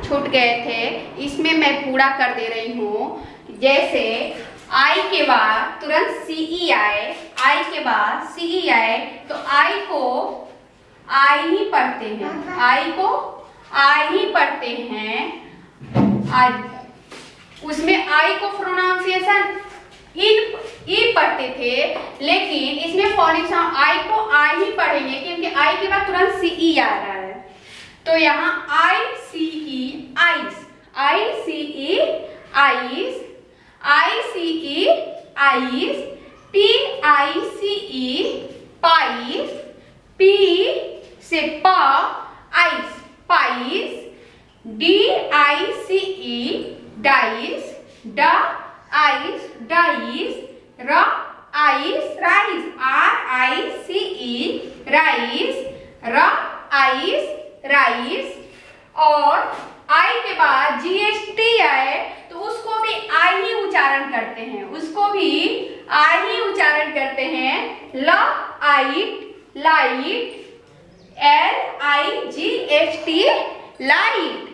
छूट गए थे, इसमें मैं पूरा कर दे रही हूँ। जैसे आई के बाद तुरंत सी आए, आई के बाद सी आए, तो आई को आई ही पढ़ते हैं, आई को आई ही पढ़ते हैं। आज उसमें आई को प्रोनाउंसिएशन ई पढ़ते थे, लेकिन इसमें फोनिक साउंड आई को आई ही पढ़ेंगे क्योंकि आई के बाद तुरंत सी आ रहा है। तो यहाँ I C E ice, I C E ice, I C E ice, P I C E pice, P से पा ice pice, D I C E dice, ड आइस डाइस, र ice rice, R I C E rice, र ice rice. और I के बाद GST आए तो उसको भी आई ही उच्चारण करते हैं, उसको भी आई ही उच्चारण करते हैं। ल आइट light, L I G H T light,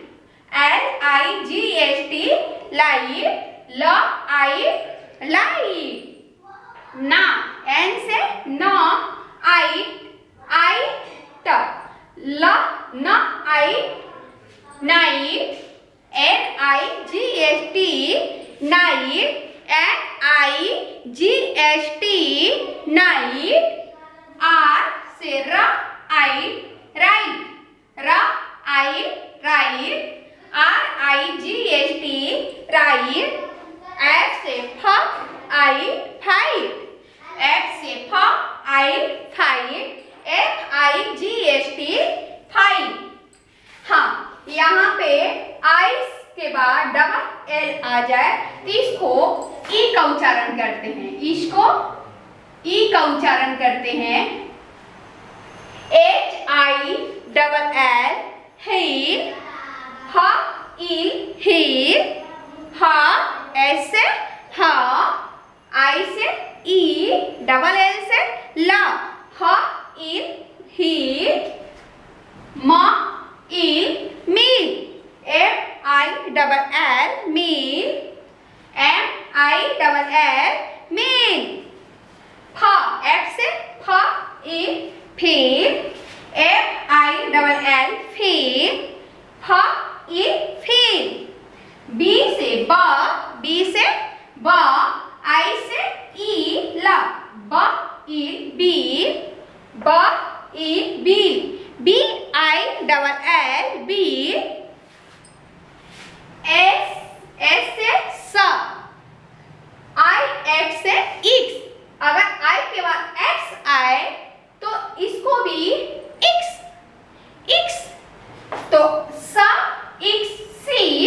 L I G H T light, ल आइट लाइट। ना एन से न आइट आइट, ल न आइट night, N I G H T night, N I G H T night. R से र आइट राइट, र आइट right, R I G H T right. F से फ आइट फाइट, एफ से फ आइट fight, F I G H T fight. हाँ, यहाँ पे आई के बाद डबल एल आ जाए तो इसको ई का उच्चारण करते हैं, इसको ई का उच्चारण करते हैं। H I double L hill, ह इल हील, ह एस से ह, आई से ई, डबल एल से ल, ह इल हील, म इल mill, M I double L mill, M I double L mill. फ एफ से फ इल fill, F I double L fill, फ इल फील। बी से ब, बी से ब, आई से ई ल, ब इल बील, ब इल bill, B I double L bill. S S से स, आई एक्स से इक्स, अगर आई के बाद एक्स आए तो इसको भी इक्स इक्स, तो स इक्स सी,